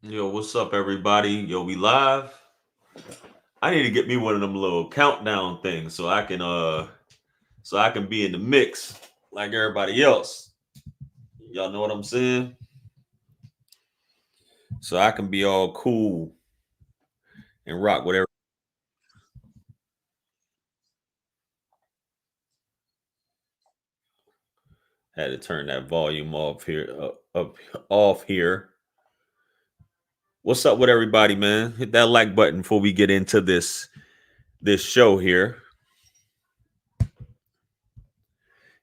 Yo, what's up, everybody? Yo, we live. I need to get me one of them little countdown things so I can be in the mix like everybody else. Y'all know what I'm saying? So I can be all cool and rock whatever. Had to turn that volume off here, up off here. What's up with everybody, man? Hit that like button before we get into this show here.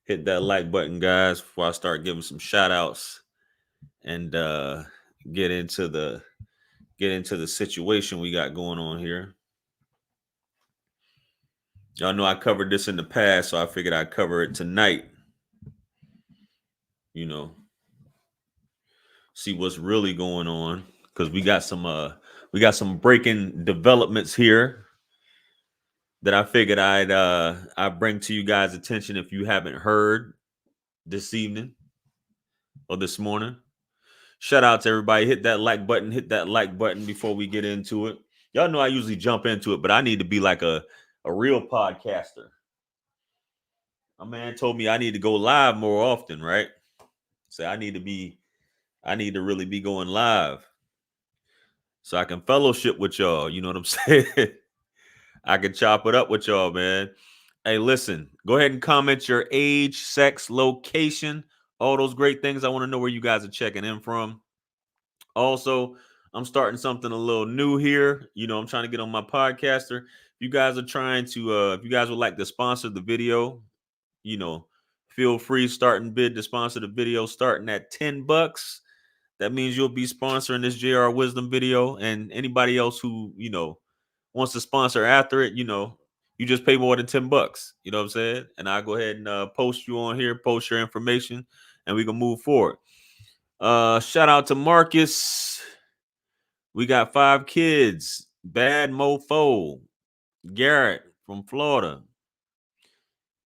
Hit that like button, guys, before I start giving some shout outs and get into the get into the situation we got going on here. Y'all know I covered this in the past, so I figured I'd cover it tonight. You know, see what's really going on because we got some breaking developments here that I figured I bring to you guys' attention if you haven't heard this evening or this morning. Shout out to everybody. Hit that like button. Hit that like button before we get into it. Y'all know I usually jump into it, but I need to be like a real podcaster. My man told me I need to go live more often, right? So I need to really be going live so I can fellowship with y'all. You know what I'm saying? I can chop it up with y'all, man. Hey, listen, go ahead and comment your age, sex, location, all those great things. I want to know where you guys are checking in from. Also, I'm starting something a little new here. I'm trying to get on my podcaster. If you guys are trying to, if you guys would like to sponsor the video, you know, feel free starting bid to sponsor the video starting at $10. That means you'll be sponsoring this JR Wisdom video, and anybody else who wants to sponsor after it, you just pay more than $10. You know what I'm saying? And I'll go ahead and post you on here, post your information, and we can move forward. Shout out to Marcus. We got 5 kids. Bad Mofo. Garrett from Florida.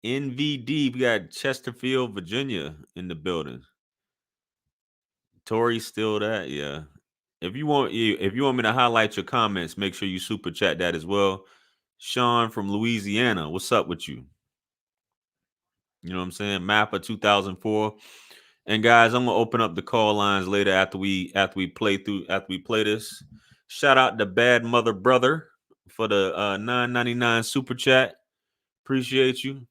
NVD. We got Chesterfield, Virginia in the building. Tory still that, yeah. If you want me to highlight your comments, make sure you super chat that as well. Sean from Louisiana, what's up with you? You know what I'm saying? Mappa 2004. And guys, I'm gonna open up the call lines later after we play this. Shout out to Bad Mother Brother for the $9.99 super chat. Appreciate you.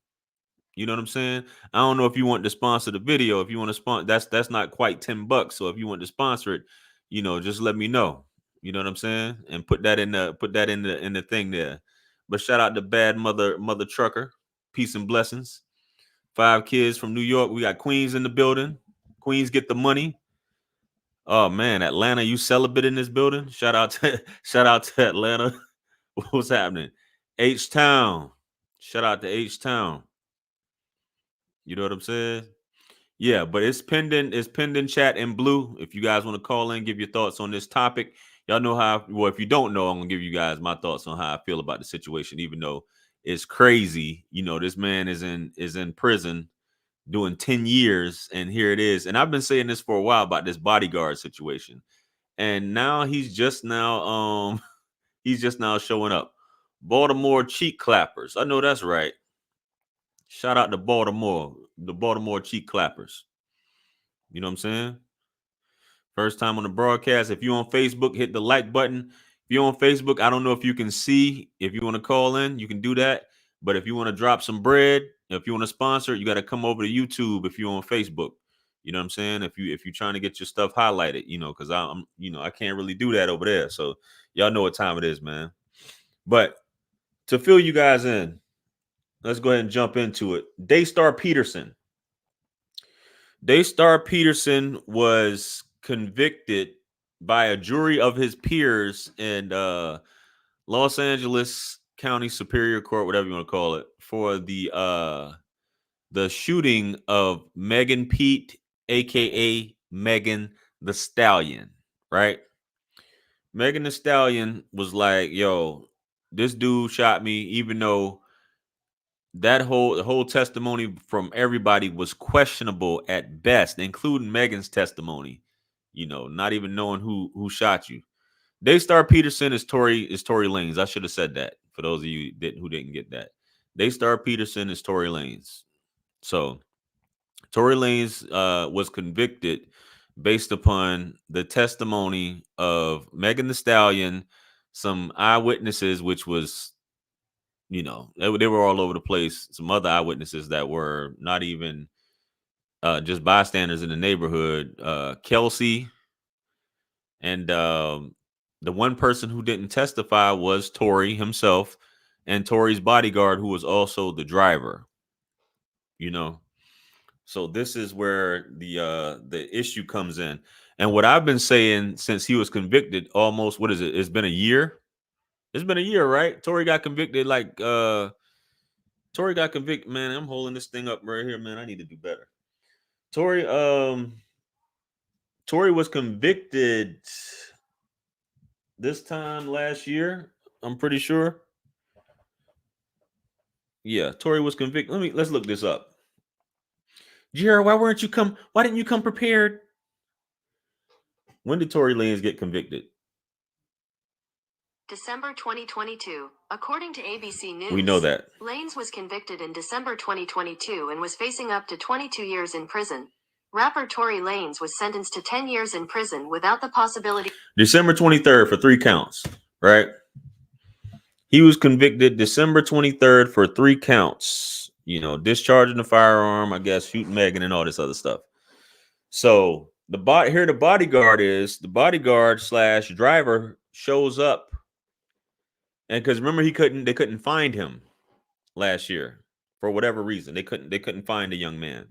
You know what I'm saying? I don't know if you want to sponsor the video. If you want to sponsor, that's not quite $10. So if you want to sponsor it, just let me know. You know what I'm saying? And put that in the thing there. But shout out to Bad Mother Trucker. Peace and blessings. 5 kids from New York. We got Queens in the building. Queens get the money. Oh man, Atlanta, you celibate in this building? Shout out to Atlanta. What's happening? H Town. Shout out to H Town. You know what I'm saying? Yeah, but it's pending chat in blue. If you guys want to call in, give your thoughts on this topic. Y'all know how, well, if you don't know, I'm gonna give you guys my thoughts on how I feel about the situation, even though it's crazy. This man is in prison doing 10 years, and here it is. And I've been saying this for a while about this Bodyguard situation. And now he's just now showing up. Baltimore cheek clappers. I know that's right. Shout out to Baltimore, the Baltimore cheek clappers. You know what I'm saying? First time on the broadcast. If you're on Facebook, hit the like button. If you're on Facebook, I don't know if you can see. If you want to call in, you can do that. But if you want to drop some bread, if you want to sponsor, you got to come over to YouTube if you're on Facebook. You know what I'm saying? If you're trying to get your stuff highlighted, because I can't really do that over there. So y'all know what time it is, man. But to fill you guys in, let's go ahead and jump into it. Daystar Peterson. Daystar Peterson was convicted by a jury of his peers in Los Angeles County Superior Court, whatever you want to call it, for the shooting of Megan Pete, aka Megan Thee Stallion, right? Megan Thee Stallion was like, "Yo, this dude shot me," even though the whole testimony from everybody was questionable at best, including Megan's testimony. not even knowing who shot you. Daystar Peterson is Tory Lanez. I should have said that for those of you who didn't get that. Daystar Peterson is Tory Lanez. So Tory Lanez was convicted based upon the testimony of Megan Thee Stallion, some eyewitnesses, which was, they were all over the place. Some other eyewitnesses that were not even just bystanders in the neighborhood. Kelcey, and the one person who didn't testify was Tory himself and Tory's bodyguard, who was also the driver. So this is where the issue comes in. And what I've been saying since he was convicted, almost, what is it? It's been a year. It's been a year, right? Tory got convicted. Tory got convicted. Man, I'm holding this thing up right here, man. I need to do better. Tory was convicted this time last year, I'm pretty sure. Yeah, Tory was convicted. Let's look this up. Jared, why didn't you come prepared? When did Tory Lanez get convicted? December 2022. According to ABC News, we know that Lanez was convicted in December 2022 and was facing up to 22 years in prison. Rapper Tory Lanez was sentenced to 10 years in prison without the possibility. December 23rd for 3 counts, right? He was convicted December 23rd for 3 counts. Discharging the firearm, I guess, shooting Megan and all this other stuff. So the bodyguard slash driver shows up. And because remember, they couldn't find him last year for whatever reason. They couldn't find the young man.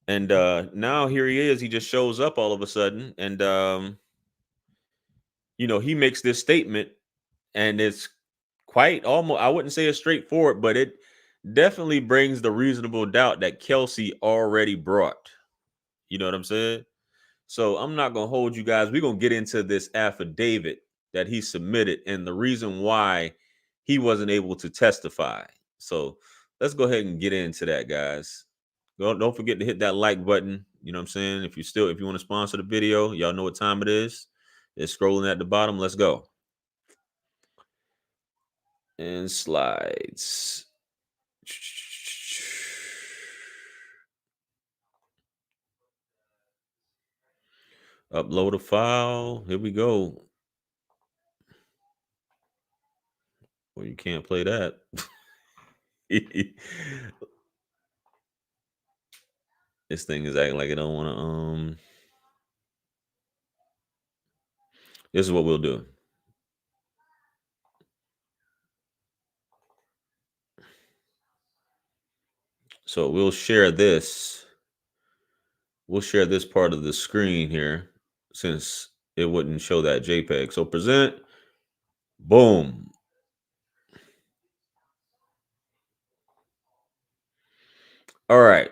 And now here he is. He just shows up all of a sudden. And, he makes this statement, and it's quite almost, I wouldn't say it's straightforward, but it definitely brings the reasonable doubt that Kelcey already brought. You know what I'm saying? So I'm not going to hold you guys. We're going to get into this affidavit that he submitted and the reason why he wasn't able to testify. So let's go ahead and get into that, guys. Don't forget to hit that like button. You know what I'm saying? If you want to sponsor the video, y'all know what time it is. It's scrolling at the bottom. Let's go. And slides. Upload a file. Here we go. Well, you can't play that. This thing is acting like it don't want to. This is what we'll do. So we'll share this. We'll share this part of the screen here since it wouldn't show that JPEG. So present. Boom. All right.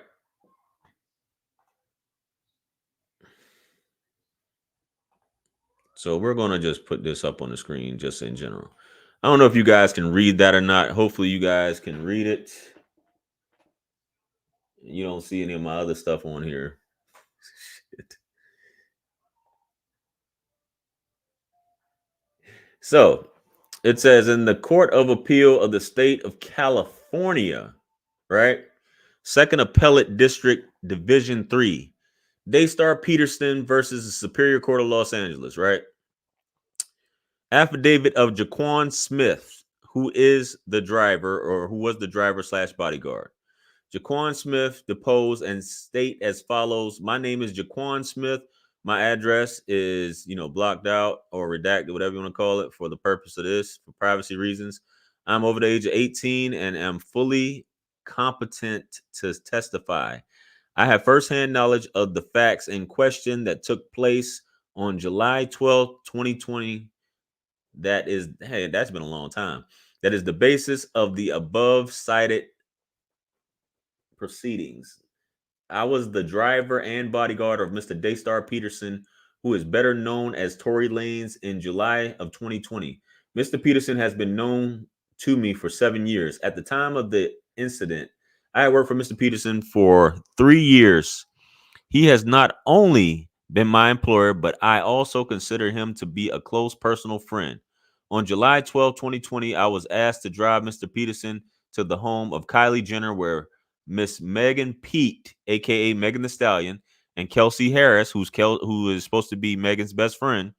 So we're going to just put this up on the screen just in general. I don't know if you guys can read that or not. Hopefully you guys can read it. You don't see any of my other stuff on here. Shit. So it says, in the Court of Appeal of the State of California, right? Second Appellate District, Division 3. Daystar Peterson versus the Superior Court of Los Angeles, right? Affidavit of Jaquan Smith, who is the driver, or who was the driver slash bodyguard. Jaquan Smith deposed and state as follows: my name is Jaquan Smith. My address is, blocked out or redacted, whatever you want to call it, for the purpose of this, for privacy reasons. I'm over the age of 18 and am fully competent to testify. I have firsthand knowledge of the facts in question that took place on July 12th, 2020. That's been a long time. That is the basis of the above cited proceedings. I was the driver and bodyguard of Mr. Daystar Peterson, who is better known as Tory Lanez, in July of 2020. Mr. Peterson has been known to me for 7 years. At the time of the incident, I had worked for Mr. Peterson for 3 years. He has not only been my employer, but I also consider him to be a close personal friend. On July 12, 2020, I was asked to drive Mr. Peterson to the home of Kylie Jenner, where Miss Megan Pete, aka Megan Thee Stallion, and Kelcey Harris, who is supposed to be Megan's best friend,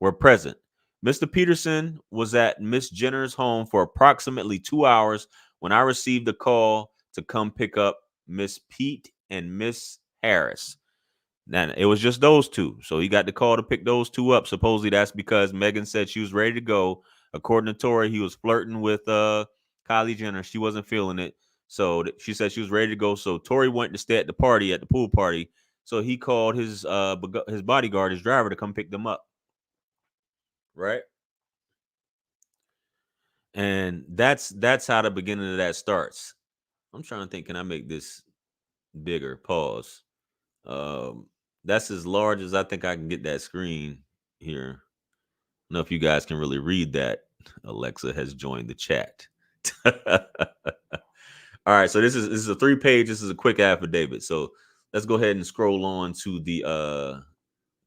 were present. Mr. Peterson was at Miss Jenner's home for approximately 2 hours when I received a call to come pick up Miss Pete and Miss Harris. Now, it was just those two. So he got the call to pick those two up. Supposedly that's because Megan said she was ready to go. According to Tory, he was flirting with Kylie Jenner. She wasn't feeling it. So she said she was ready to go. So Tory went to stay at the party, at the pool party. So he called his bodyguard, his driver, to come pick them up. Right? And that's how the beginning of that starts. I'm trying to think, can I make this bigger? Pause. That's as large as I think I can get that screen here. I don't know if you guys can really read that. Alexa has joined the chat. All right, so this is a 3-page. This is a quick affidavit. So let's go ahead and scroll on to the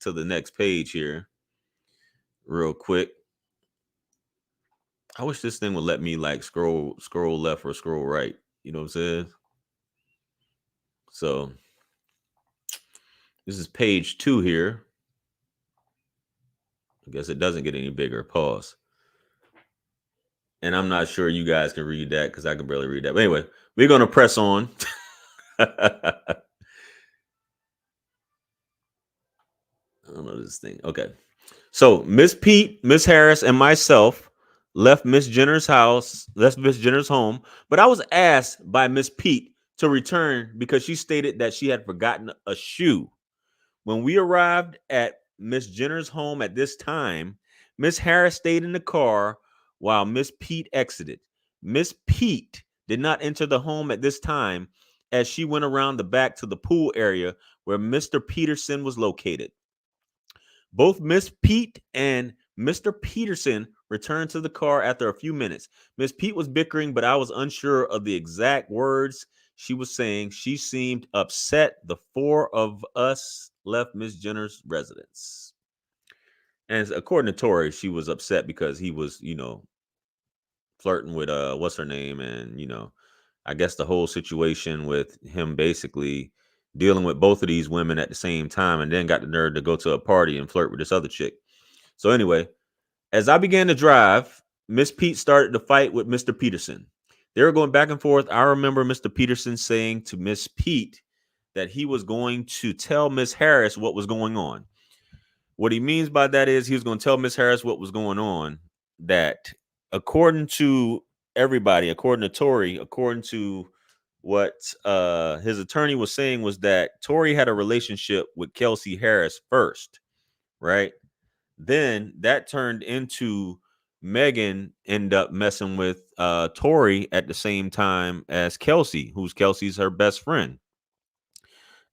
next page here, real quick. I wish this thing would let me like scroll left or scroll right. You know what I'm saying? So this is page 2 here. I guess it doesn't get any bigger. Pause. And I'm not sure you guys can read that because I can barely read that. But anyway, we're going to press on. I don't know this thing. Okay. So Miss Pete, Miss Harris, and myself left Miss Jenner's home. But I was asked by Miss Pete to return because she stated that she had forgotten a shoe. When we arrived at Miss Jenner's home at this time, Miss Harris stayed in the car while Miss Pete exited. Miss Pete did not enter the home at this time as she went around the back to the pool area where Mr. Peterson was located. Both Miss Pete and Mr. Peterson returned to the car after a few minutes. Miss Pete was bickering, but I was unsure of the exact words she was saying. She seemed upset. The 4 of us left Miss Jenner's residence. And according to Tory, she was upset because he was, flirting with what's her name, and I guess the whole situation with him basically dealing with both of these women at the same time, and then got the nerve to go to a party and flirt with this other chick. So anyway, as I began to drive, Miss Pete started to fight with Mr. Peterson. They were going back and forth. I remember Mr. Peterson saying to Miss Pete that he was going to tell Miss Harris what was going on. What he means by that is he was going to tell Miss Harris what was going on, that according to everybody, according to Tory, according to what his attorney was saying, was that Tory had a relationship with Kelcey Harris first, right? Then that turned into Megan end up messing with Tory at the same time as Kelcey, who's Kelsey's her best friend.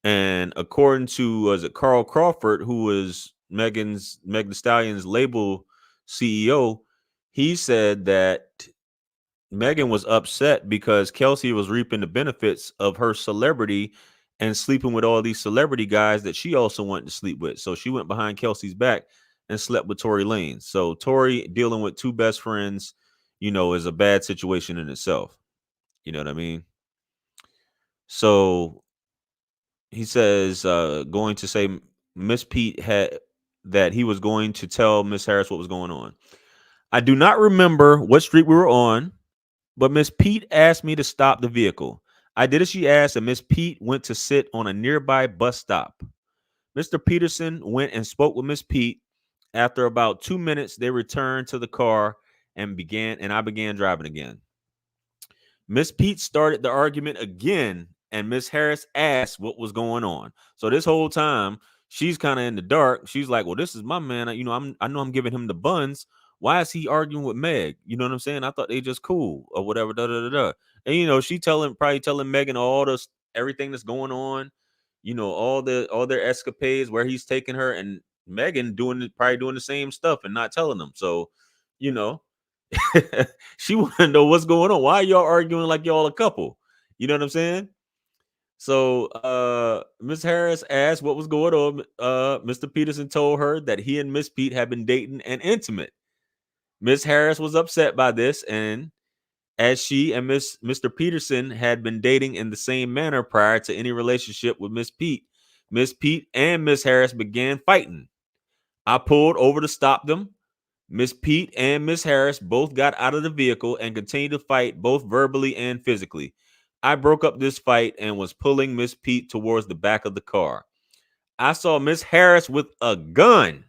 And according to was it Carl Crawford, who was Megan Thee Stallion's label CEO, he said that Megan was upset because Kelcey was reaping the benefits of her celebrity and sleeping with all these celebrity guys that she also wanted to sleep with. So she went behind Kelcey's back and slept with Tory Lanez. So Tory dealing with 2 best friends, is a bad situation in itself. You know what I mean? So he says, going to say Miss Pete had that he was going to tell Miss Harris what was going on. I do not remember what street we were on, but Miss Pete asked me to stop the vehicle. I did as she asked, and Miss Pete went to sit on a nearby bus stop. Mr. Peterson went and spoke with Miss Pete. After about 2 minutes, they returned to the car and I began driving again. Miss Pete started the argument again, and Miss Harris asked what was going on. So this whole time, she's kind of in the dark. She's like, "Well, this is my man. I know I'm giving him the buns. Why is he arguing with Meg? You know what I'm saying? I thought they just cool or whatever." Da da da da. And she probably telling Megan all this everything that's going on. All their escapades, where he's taking her, and Megan probably doing the same stuff and not telling them. So, you know. She want to know what's going on. Why are y'all arguing like y'all a couple? You know what I'm saying? So Miss Harris asked what was going on. Mr. Peterson told her that he and Miss Pete had been dating and intimate. Miss Harris was upset by this, and as she and Mr. Peterson had been dating in the same manner prior to any relationship with Miss Pete and Miss Harris began fighting. I pulled over to stop them. Miss Pete and Miss Harris both got out of the vehicle and continued to fight both verbally and physically. I broke up this fight and was pulling Miss Pete towards the back of the car. I saw Miss Harris with a gun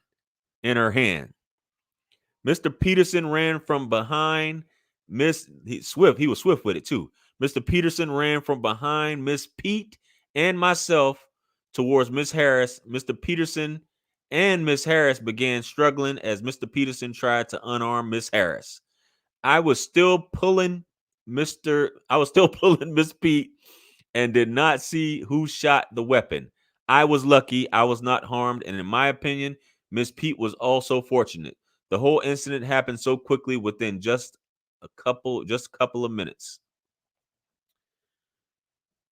in her hand. Mr. Peterson ran from behind Swift. He was swift with it too. Mr. Peterson ran from behind Miss Pete and myself towards Miss Harris. Mr. Peterson and Miss Harris began struggling as Mr. Peterson tried to unarm Miss Harris. I was still pulling Miss Pete and did not see who shot the weapon. I was lucky I was not harmed, and in my opinion, Miss Pete was also fortunate. The whole incident happened so quickly within just a couple of minutes.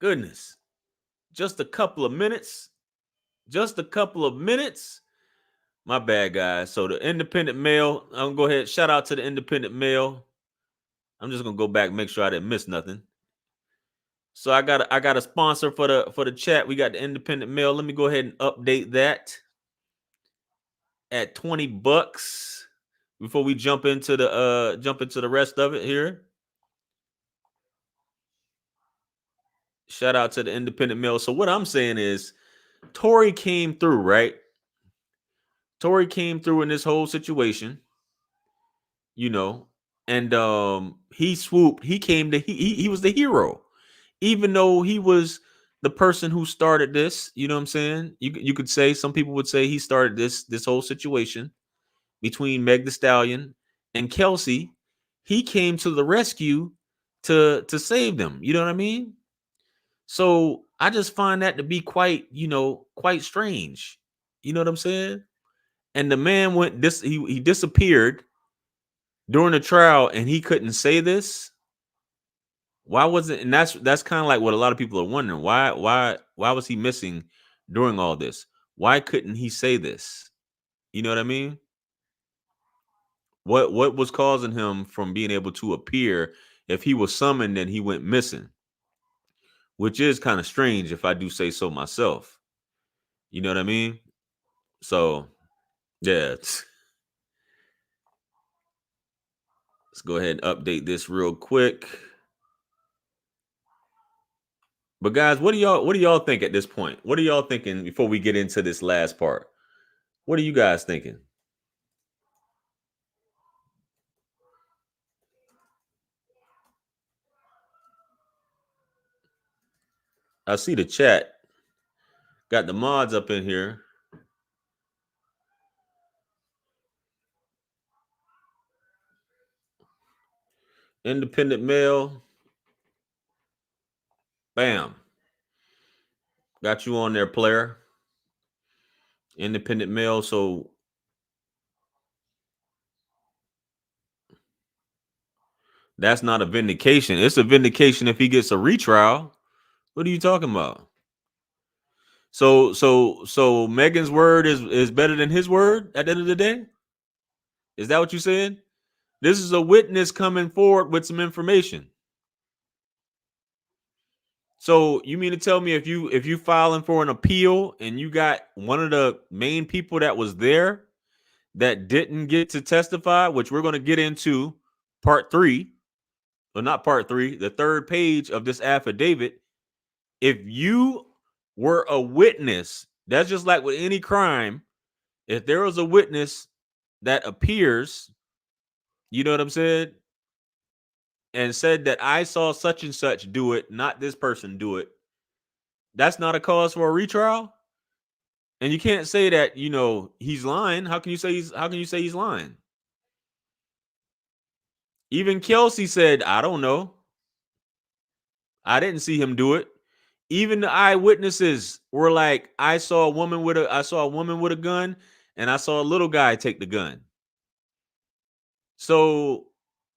Goodness. Just a couple of minutes. Just a couple of minutes. My bad, guys. So the Independent Mail, I'm gonna go ahead. Shout out to the Independent Mail. I'm just gonna go back and make sure I didn't miss nothing. So I got a sponsor for the chat. We got the Independent Mail. Let me go ahead and update that at $20 before we jump into the rest of it here. Shout out to the Independent Mail. So what I'm saying is Tory came through, right? Tory came through in this whole situation, and he swooped. He came to he was the hero. Even though he was the person who started this, you know what I'm saying? You could say, some people would say he started this whole situation between Meg Thee Stallion and Kelcey. He came to the rescue to save them. You know what I mean? So I just find that to be quite strange. You know what I'm saying? And the man he disappeared during the trial and he couldn't say this. Why wasn't, and that's kind of like what a lot of people are wondering. Why was he missing during all this? Why couldn't he say this? You know what I mean? What was causing him from being able to appear if he was summoned and he went missing? Which is kind of strange if I do say so myself. You know what I mean? So, yeah. Let's go ahead and update this real quick. But guys, what do y'all think at this point? What are y'all thinking before we get into this last part? What are you guys thinking? I see the chat. Got the mods up in here. Independent Mail. Bam. Got you on there, player. Independent Mail. So that's not a vindication. It's a vindication if he gets a retrial. What are you talking about? So Megan's word is better than his word at the end of the day? Is that what you said? This is a witness coming forward with some information. So you mean to tell me if you filing for an appeal and you got one of the main people that was there that didn't get to testify, which we're going to get into part 3, or not part 3, the third page of this affidavit. If you were a witness, that's just like with any crime. If there was a witness that appears, you know what I'm saying, and said that I saw such and such do it, not this person do it, that's not a cause for a retrial. And you can't say that, he's lying. How can you say he's lying? Even Kelcey said, I don't know. I didn't see him do it. Even the eyewitnesses were like, I saw a woman with a gun, and I saw a little guy take the gun. So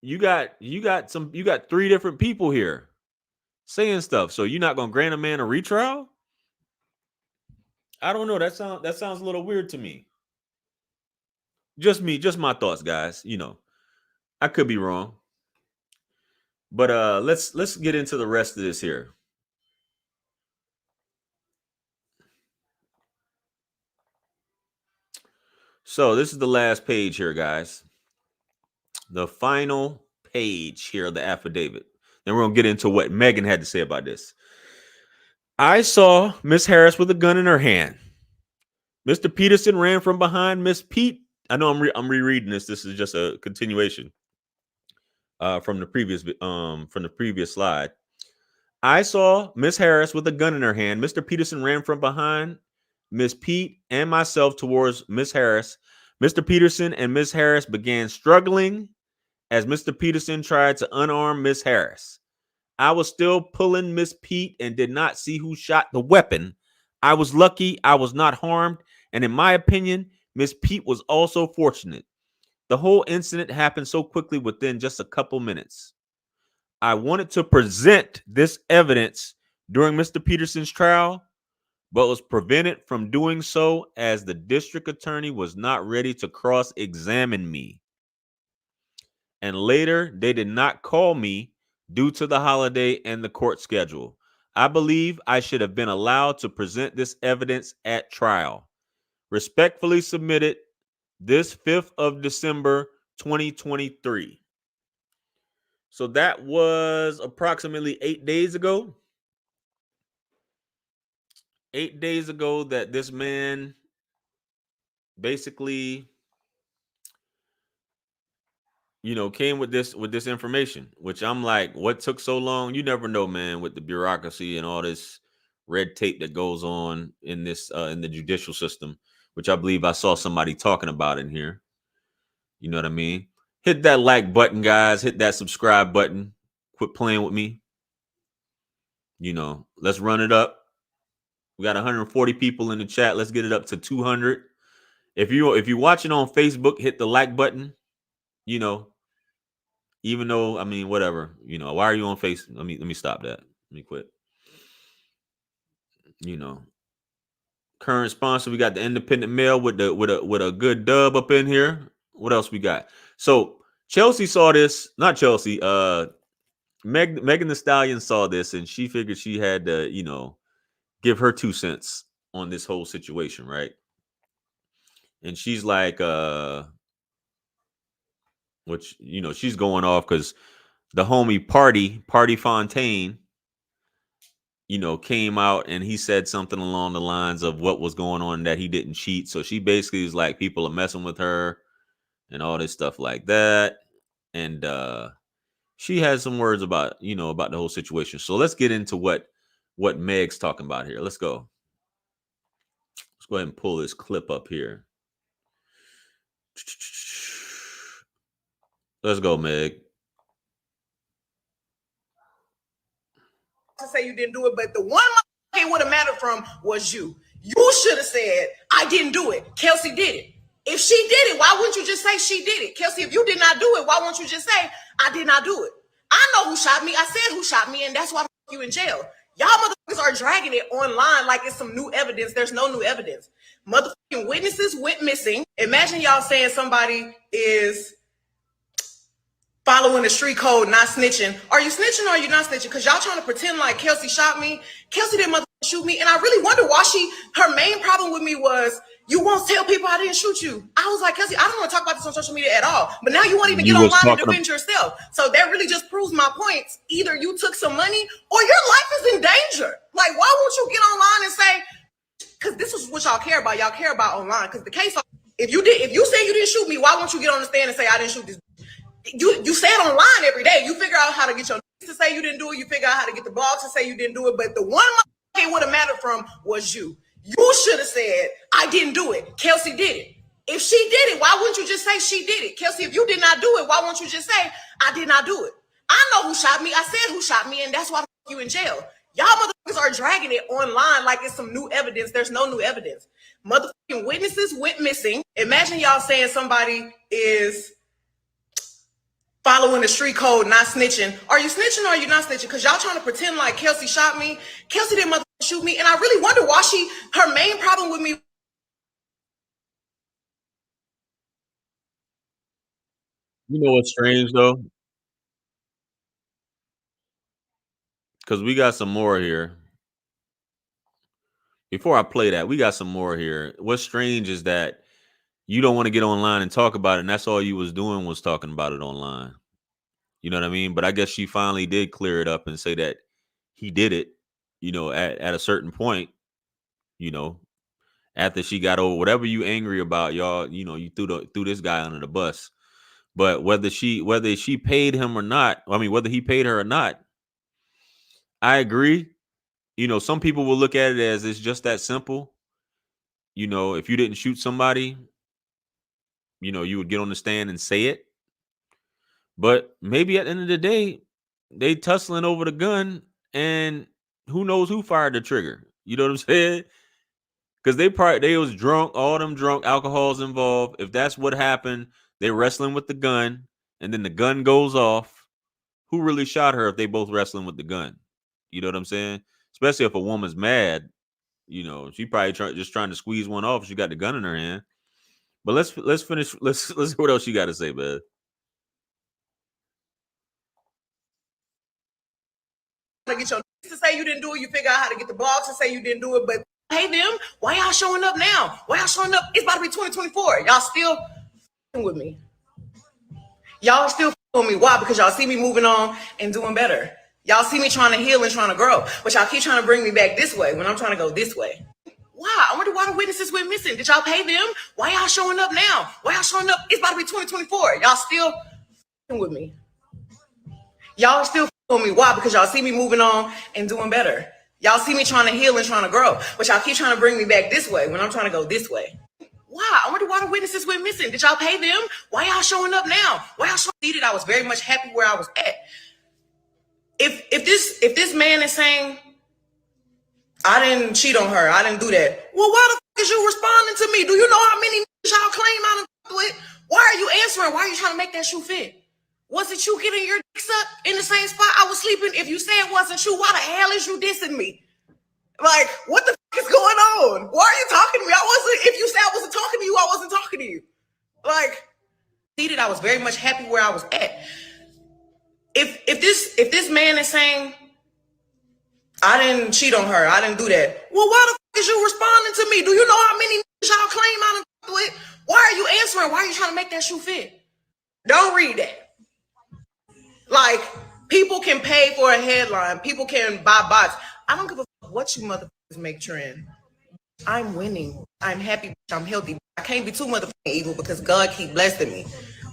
you got 3 different people here saying stuff. So you're not gonna grant a man a retrial? I don't know. That sounds a little weird to me. Just me, just my thoughts, guys. I could be wrong. But let's get into the rest of this here. So this is the last page here, guys. The final page here of the affidavit. Then we're gonna get into what Megan had to say about this. I saw Miss Harris with a gun in her hand. Mr. Peterson ran from behind Miss Pete. I know I'm rereading this. This is just a continuation from the previous slide. I saw Miss Harris with a gun in her hand. Mr. Peterson ran from behind Miss Pete and myself towards Miss Harris. Mr. Peterson and Miss Harris began struggling as Mr. Peterson tried to unarm Miss Harris. I was still pulling Miss Pete and did not see who shot the weapon. I was lucky I was not harmed, and in my opinion, Miss Pete was also fortunate. The whole incident happened so quickly within just a couple minutes. I wanted to present this evidence during Mr. Peterson's trial, but was prevented from doing so as the district attorney was not ready to cross-examine me. And later, they did not call me due to the holiday and the court schedule. I believe I should have been allowed to present this evidence at trial. Respectfully submitted, this 5th of December, 2023. So that was approximately 8 days ago. 8 days ago that this man basically, came with this information, which I'm like, what took so long? You never know, man, with the bureaucracy and all this red tape that goes on in this in the judicial system, which I believe I saw somebody talking about in here. You know what I mean? Hit that like button, guys. Hit that subscribe button. Quit playing with me. Let's run it up. We got 140 people in the chat. Let's get it up to 200. If you're watching on Facebook, hit the like button. Even though, I mean, whatever. Why are you on Facebook? Let me stop that. Let me quit. Current sponsor, we got the Independent Mail with a good dub up in here. What else we got? So Chelsea saw this, not Chelsea. Megan Thee Stallion saw this, and she figured she had to, give her 2 cents on this whole situation, right? And she's like, which she's going off because the homie Pardison Fontaine, came out and he said something along the lines of what was going on, that he didn't cheat. So she basically is like, people are messing with her and all this stuff like that. And she has some words about, about the whole situation. So let's get into what Meg's talking about here. Let's go. Let's go ahead and pull this clip up here. Let's go, Meg. To say you didn't do it, but the one it would have mattered from was you. You should have said, I didn't do it. Kelcey did it. If she did it, why wouldn't you just say she did it? Kelcey, if you did not do it, why won't you just say, I did not do it? I know who shot me. I said who shot me, and that's why you in jail. Y'all motherfuckers are dragging it online like it's some new evidence. There's no new evidence. Motherfucking witnesses went missing. Imagine y'all saying somebody is following the street code, not snitching. Are you snitching or are you not snitching? Because y'all trying to pretend like Kelcey shot me. Kelcey didn't motherfucking shoot me. And I really wonder why her main problem with me was, you won't tell people I didn't shoot you. I was like, Kelcey, I don't want to talk about this on social media at all. But now you won't even get online and defend yourself. So that really just proves my points. Either you took some money or your life is in danger. Like, why won't you get online and say, because this is what y'all care about. Y'all care about online. Because the case, if you said you didn't shoot me, why won't you get on the stand and say I didn't shoot this? You say it online every day. You figure out how to get your to say you didn't do it. You figure out how to get the blogs to say you didn't do it. But the one it would have mattered from was you. You should have said, I didn't do it. Kelcey did it. If she did it, why wouldn't you just say she did it? Kelcey, if you did not do it, why won't you just say, I did not do it? I know who shot me. I said who shot me, and that's why you in jail. Y'all motherfuckers are dragging it online like it's some new evidence. There's no new evidence. Motherfucking witnesses went missing. Imagine y'all saying somebody is following the street code, not snitching. Are you snitching or are you not snitching? Because y'all trying to pretend like Kelcey shot me. Kelcey didn't shoot me. And I really wonder why her main problem with me. You know what's strange though? Because we got some more here. Before I play that, we got some more here. What's strange is that you don't want to get online and talk about it, and that's all you was doing was talking about it online. You know what I mean? But I guess she finally did clear it up and say that he did it, at a certain point, you know, after she got over whatever you angry about, y'all, you threw this guy under the bus. But whether she paid him or not, I mean, whether he paid her or not, I agree. Some people will look at it as it's just that simple. If you didn't shoot somebody, you would get on the stand and say it. But maybe at the end of the day, they tussling over the gun, and who knows who fired the trigger? You know what I'm saying? Because they was drunk, all them drunk, alcohol's involved. If that's what happened, they're wrestling with the gun, and then the gun goes off. Who really shot her if they both wrestling with the gun? You know what I'm saying? Especially if a woman's mad, she probably just trying to squeeze one off. She got the gun in her hand. But let's finish. Let's hear what else you got to say, man. To get your to say you didn't do it, you figure out how to get the blogs to say you didn't do it, but hey them, why y'all showing up now? Why y'all showing up? It's about to be 2024. Y'all still with me. Y'all still with me. Why? Because y'all see me moving on and doing better. Y'all see me trying to heal and trying to grow, but y'all keep trying to bring me back this way when I'm trying to go this way. Why? I wonder why the witnesses went missing. Did y'all pay them? Why y'all showing up now? Why y'all showing up? It's about to be 2024. Y'all still with me. Y'all still with me. Why? Because y'all see me moving on and doing better. Y'all see me trying to heal and trying to grow, but y'all keep trying to bring me back this way when I'm trying to go this way. Why? I wonder why the witnesses went missing. Did y'all pay them? Why y'all showing up now? Why y'all seated? I was very much happy where I was at. If this man is saying I didn't cheat on her, I didn't do that, well, why the fuck is you responding to me? Do you know how many y'all claim I done with? Why are you answering? Why are you trying to make that shoe fit? Was it you getting your dicks up in the same spot I was sleeping? If you say it wasn't you, why the hell is you dissing me? Like, what the fuck is going on? Why are you talking to me? If you said I wasn't talking to you, I wasn't talking to you. Like, seated, I was very much happy where I was at. If this man is saying I didn't cheat on her, I didn't do that, well, why the fuck is you responding to me? Do you know how many y'all claim I done with? Why are you answering? Why are you trying to make that shoe fit? Don't read that. Like, people can pay for a headline. People can buy bots. I don't give a fuck what you motherfuckers make trend. I'm winning. I'm happy. I'm healthy. I can't be too motherfucking evil because God keep blessing me.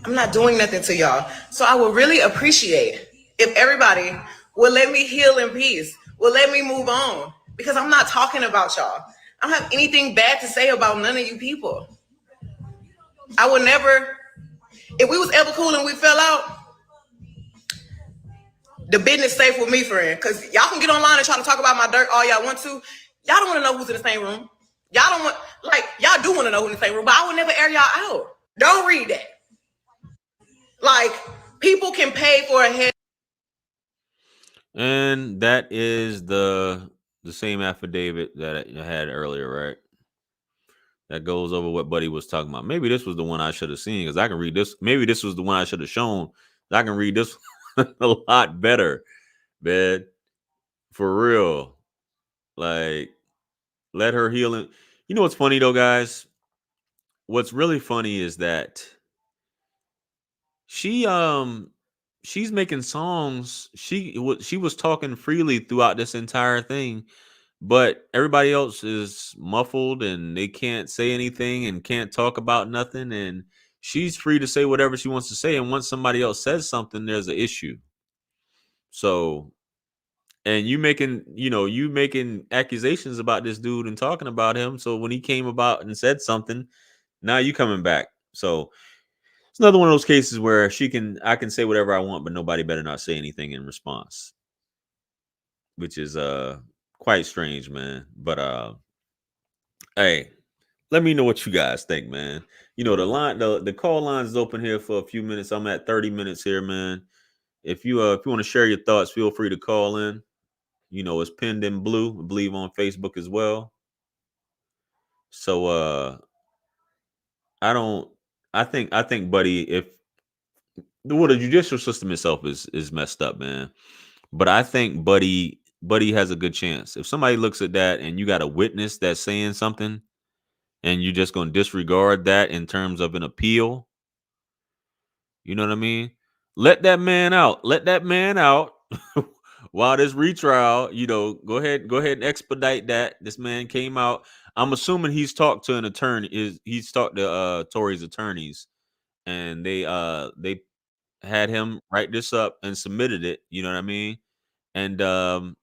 I'm not doing nothing to y'all. So I would really appreciate if everybody would let me heal in peace, would let me move on, because I'm not talking about y'all. I don't have anything bad to say about none of you people. I would never, if we was ever cool and we fell out, the business safe with me, friend, because y'all can get online and try to talk about my dirt all y'all want to. Y'all don't want to know who's in the same room. Y'all don't want, like, y'all do want to know who's in the same room, but I would never air y'all out. Don't read that. Like, people can pay for a head. And that is the same affidavit that I had earlier, right? That goes over what Buddy was talking about. Maybe this was the one I should have seen, because I can read this. Maybe this was the one I should have shown. I can read this a lot better, man. For real. Like, let her heal it. You know what's funny though, guys? What's really funny is that she's making songs. She was talking freely throughout this entire thing, but everybody else is muffled and they can't say anything and can't talk about nothing, and she's free to say whatever she wants to say, and once somebody else says something, there's an issue. So, and you making accusations about this dude and talking about him, so when he came about and said something, now you coming back. So it's another one of those cases where I can say whatever I want, but nobody better not say anything in response, which is quite strange, man. But hey, Let me know what you guys think, man. You know, the call line is open here for a few minutes. I'm at 30 minutes here, man. If you want to share your thoughts, feel free to call in. You know, it's pinned in blue, I believe on Facebook as well. So I think buddy, if the judicial system itself is messed up, man. But I think Buddy has a good chance. If somebody looks at that and you got a witness that's saying something and you're just going to disregard that in terms of an appeal, you know what I mean? Let that man out. Let that man out while this retrial, you know, go ahead and expedite that. This man came out. I'm assuming he's talked to an attorney, he's talked to Tory's attorneys, and they had him write this up and submitted it, you know what I mean? And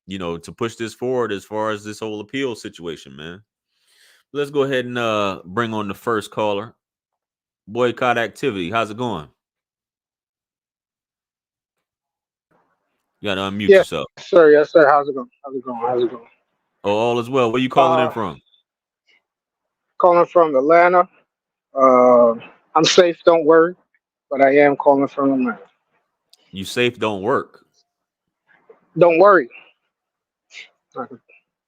you know, to push this forward as far as this whole appeal situation, man. Let's go ahead and bring on the first caller. Boycott activity. How's it going? You gotta unmute Yes, yourself. sir. Yes, sir. How's it going? How's it going? How's it going? Oh, all is well. Where you calling in Uh, from? calling from Atlanta. Uh, I'm safe. Don't worry. But I am calling from Atlanta. You safe don't work. Don't worry.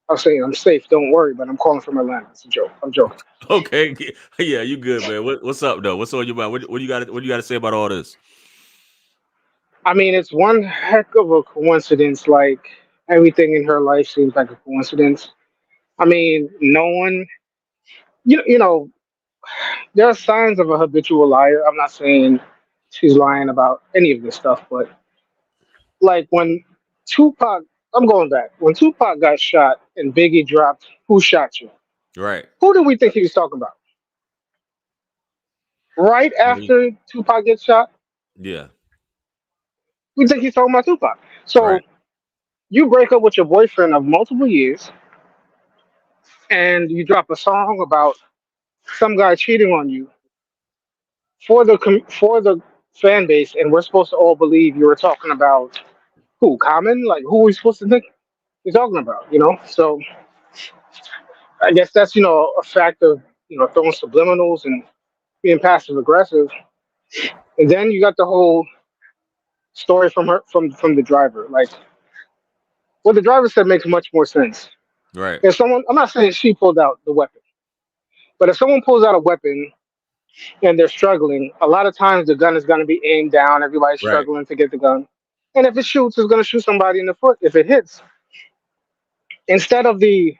I'm saying I'm safe. Don't worry. But I'm calling from Atlanta. It's a joke. I'm joking. Okay. Yeah, you good, man. What's up though? What's on your mind? What you got to say about all this? I mean, it's one heck of a coincidence. Like everything in her life seems like a coincidence. I mean, no one. You know, there are signs of a habitual liar. I'm not saying she's lying about any of this stuff, but like when Tupac, I'm going back. When Tupac got shot and Biggie dropped, "Who shot you?" Right. Who do we think he was talking about? Right after Tupac gets shot, Yeah. we think he's talking about Tupac. So Right. you break up with your boyfriend of multiple years, and you drop a song about some guy cheating on you for the fan base, and we're supposed to all believe you were talking about who? Common? Like who are we supposed to think you're talking about? You know? So I guess that's a fact of throwing subliminals and being passive aggressive. And then you got the whole story from her from the driver. Like what the driver said makes much more sense. Right. If someone, I'm not saying she pulled out the weapon, but if someone pulls out a weapon and they're struggling, a lot of times the gun is going to be aimed down. Everybody's Right. struggling to get the gun, and if it shoots, it's going to shoot somebody in the foot if it hits. Instead of the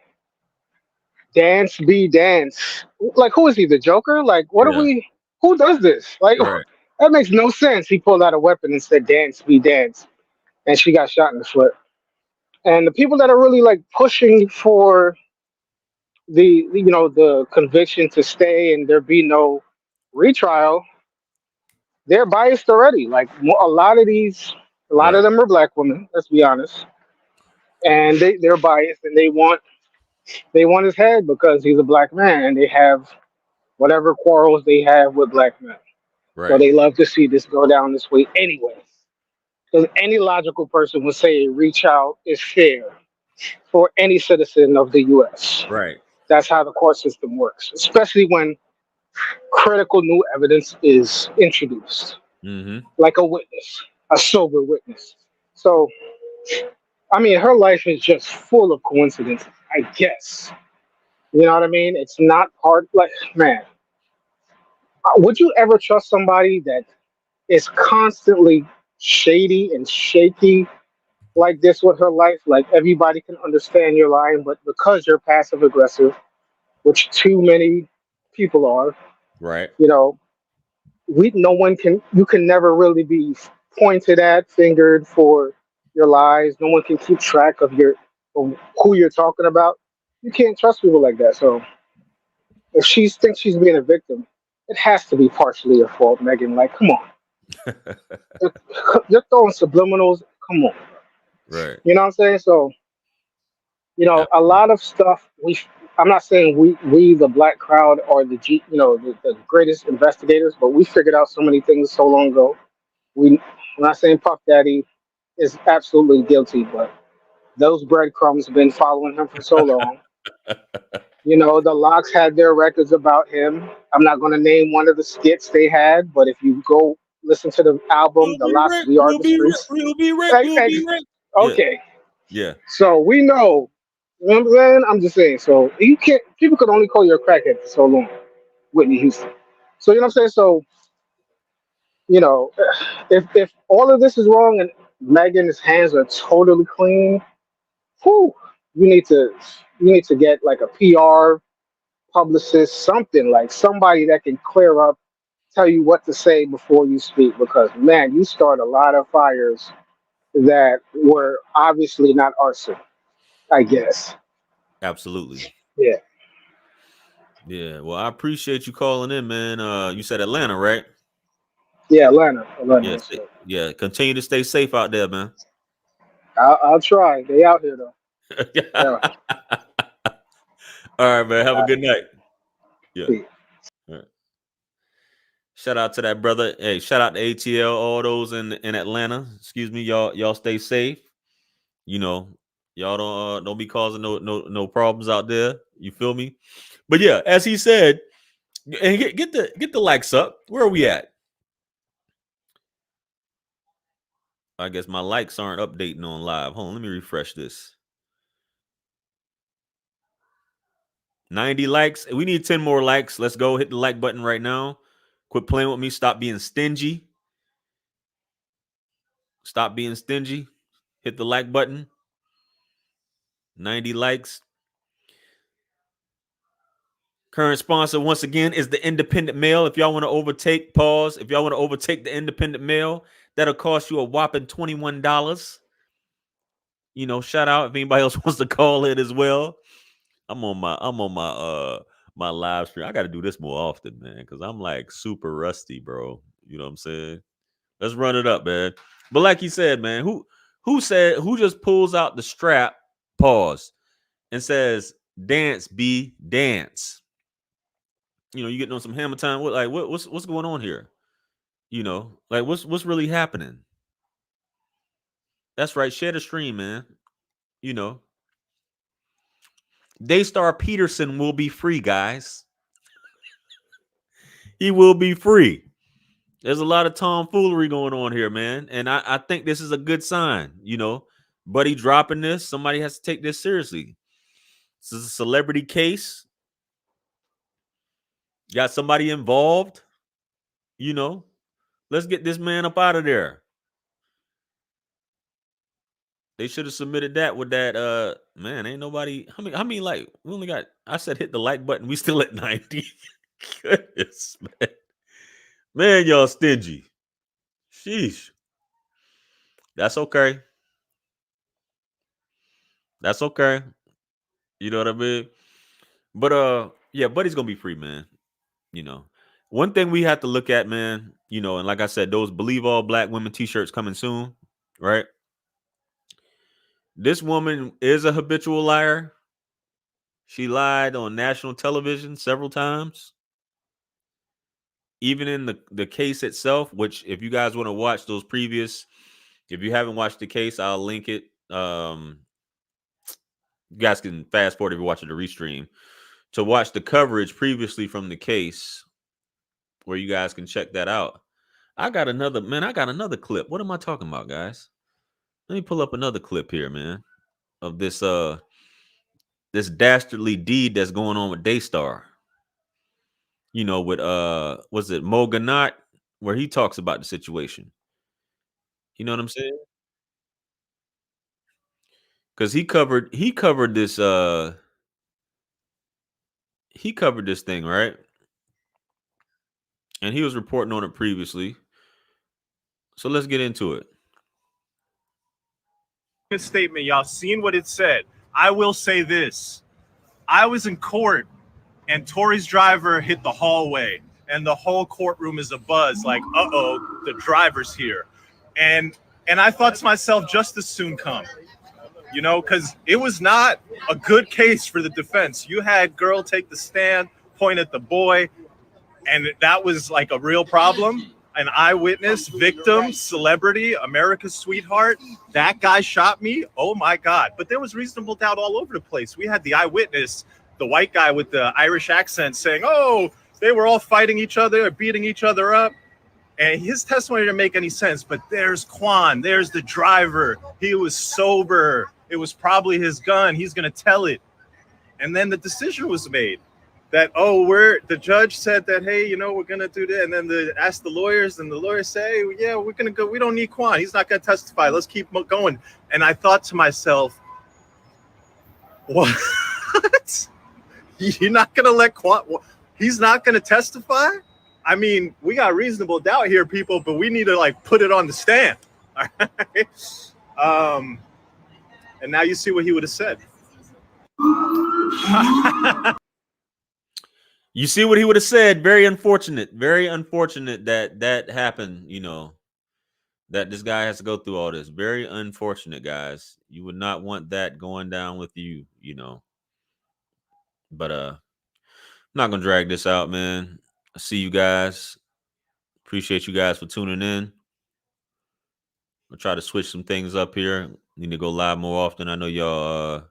dance be dance, like who is he? The Joker? Like what are Yeah. we? Who does this? Like Right. that makes no sense. He pulled out a weapon and said dance be dance, and she got shot in the foot. And the people that are really like pushing for the conviction to stay and there be no retrial, they're biased already. Like a lot of Right. them are black women. Let's be honest, and they're biased and they want his head because he's a black man, and they have whatever quarrels they have with black men. So Right. they love to see this go down this way anyway. Because any logical person would say a retrial is fair for any citizen of the U.S. Right. That's how the court system works, especially when critical new evidence is introduced, Mm-hmm. like a witness, a sober witness. So, I mean, her life is just full of coincidences, I guess. You know what I mean? It's not hard. Like, man, would you ever trust somebody that is constantly shady and shaky like this with her life? Like, everybody can understand you're lying, but because you're passive aggressive, which too many people are, Right. you know, no one can, you can never really be pointed at, fingered for your lies. No one can keep track of who you're talking about. You can't trust people like that. So if she thinks she's being a victim, it has to be partially her fault, Megan. Like, come on. You're, you're throwing subliminals. Come on. Right. You know what I'm saying? So, Yeah. a lot of stuff I'm not saying we the black crowd are the greatest investigators, but we figured out so many things so long ago. I'm not saying Puff Daddy is absolutely guilty, but those breadcrumbs have been following him for so long. You know, the Locks had their records about him. I'm not going to name one of the skits they had, but if you go listen to the album, We'll The be Locks, Rick. We Are We'll the be Rick. Streets. We'll be Rick. We'll be Rick. Yeah. Okay. Yeah. So we know, you know what I'm saying? I'm just saying. So you can't, people could only call you a crackhead for so long, Whitney Houston. So, you know what I'm saying? So, you know, if all of this is wrong and Megan's hands are totally clean, whew, you need to get like a PR publicist, something like somebody that can clear up, tell you what to say before you speak, because man, you start a lot of fires that were obviously not arson, I guess. Absolutely. Yeah. Yeah. Well, I appreciate you calling in, man. You said Atlanta, right? Yeah, Atlanta. Yes. Yes, sir. Yeah. Continue to stay safe out there, man. I'll try. They out here though. Yeah. All right, man. Have a good night. Yeah. Yeah. All right. Shout out to that brother. Hey, shout out to ATL, all those in Atlanta. Excuse me, y'all stay safe. You know, y'all don't be causing no problems out there. You feel me? But yeah, as he said, and get the likes up. Where are we at? I guess my likes aren't updating on live. Hold on, let me refresh this. 90 likes. We need 10 more likes. Let's go. Hit the like button right now. Quit playing with me. Stop being stingy. Stop being stingy. Hit the like button. 90 likes. Current sponsor, once again, is the Independent Mail. If y'all want to overtake, pause. If y'all want to overtake the Independent Mail, that'll cost you a whopping $21. You know, shout out if anybody else wants to call it as well. I'm on my live stream. I got to do this more often, man, because I'm like super rusty, bro. You know what I'm saying? Let's run it up, man. But like you said, man, who just pulls out the strap, pause, and says, "Dance, B, dance." You know, you getting on some hammer time. What's going on here? You know, like what's really happening? That's right. Share the stream, man. You know, Daystar Peterson will be free, guys. He will be free. There's a lot of tomfoolery going on here, man. And I think this is a good sign. You know, Buddy dropping this. Somebody has to take this seriously. This is a celebrity case. Got somebody involved. You know, let's get this man up out of there. They should have submitted that with that. Man, ain't nobody. How many like we only got? I said hit the like button. We still at 90. Goodness, man. Man, y'all stingy. Sheesh. That's okay. That's okay. You know what I mean? But yeah, Buddy's gonna be free, man. You know, one thing we have to look at, man. You know, and like I said, those Believe All Black Women T-shirts coming soon, right? This woman is a habitual liar. She lied on national television several times. Even in the case itself, which if you guys want to watch those previous, if you haven't watched the case, I'll link it. You guys can fast forward if you're watching the restream to watch the coverage previously from the case, where you guys can check that out. I got another clip. What am I talking about, guys? Let me pull up another clip here, man, of this this dastardly deed that's going on with Daystar. You know, with was it Mo Gannat, where he talks about the situation. You know what I'm saying? Because he covered this thing, right? And he was reporting on it previously. So let's get into it. Good statement, y'all. Seen what it said. I will say this. I was in court and Tory's driver hit the hallway and the whole courtroom is abuzz, like, uh-oh, the driver's here. And I thought to myself, justice soon come. You know, because it was not a good case for the defense. You had girl take the stand, point at the boy, and that was like a real problem. An eyewitness, victim, celebrity, America's sweetheart. That guy shot me. Oh my God. But there was reasonable doubt all over the place. We had the eyewitness the white guy with the Irish accent saying, oh, they were all fighting each other or beating each other up. And his testimony didn't make any sense. But there's Quan. There's the driver. He was sober. It was probably his gun. He's going to tell it. And then the decision was made that, the judge said that, hey, we're going to do that. And then asked the lawyers, and the lawyers say, yeah, we're going to go. We don't need Quan. He's not going to testify. Let's keep going. And I thought to myself, what? You're not going to let Quan? He's not going to testify? I mean, we got reasonable doubt here, people, but we need to put it on the stand. All right? And now you see what he would have said. You see what he would have said. Very unfortunate that happened, that this guy has to go through all this. Very unfortunate, guys. You would not want that going down with you, But I'm not gonna drag this out, man. I see you guys. Appreciate you guys for tuning in. I'll try to switch some things up here. Need to go live more often. I know y'all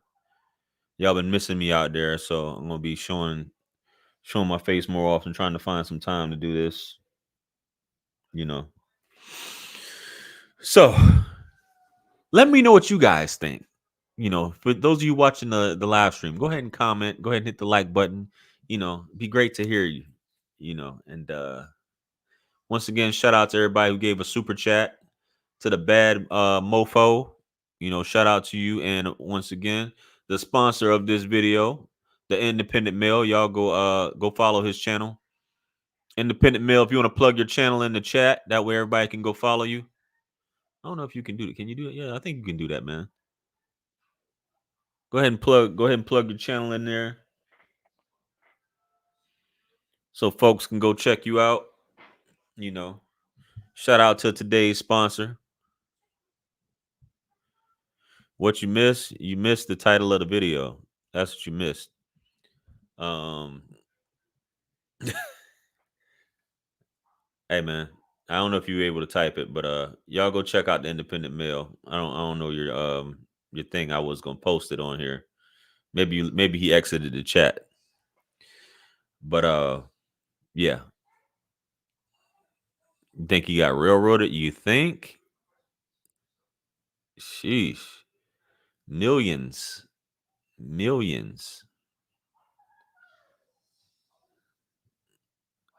been missing me out there, so I'm gonna be showing my face more often, trying to find some time to do this. So let me know what you guys think. For those of you watching the live stream, go ahead and comment. Go ahead and hit the like button. Be great to hear you. And once again, shout out to everybody who gave a super chat. To the bad mofo, shout out to you. And once again, the sponsor of this video, the Independent Mail. Y'all go follow his channel. Independent Mail, if you want to plug your channel in the chat, that way everybody can go follow you. I don't know if you can do it. Can you do it? Yeah, I think you can do that, man. Go ahead and plug your channel in there, so folks can go check you out. Shout out to today's sponsor. What you missed? You missed the title of the video. That's what you missed. Hey man, I don't know if you were able to type it, but y'all go check out the Independent Mail. I don't know your thing. I was gonna post it on here. Maybe he exited the chat. But yeah. You think he got railroaded? You think? Sheesh. Millions.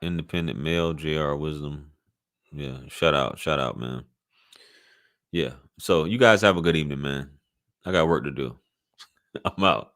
Independent Mail, JR Wisdom. Yeah, shout out, man. Yeah. So you guys have a good evening, man. I got work to do. I'm out.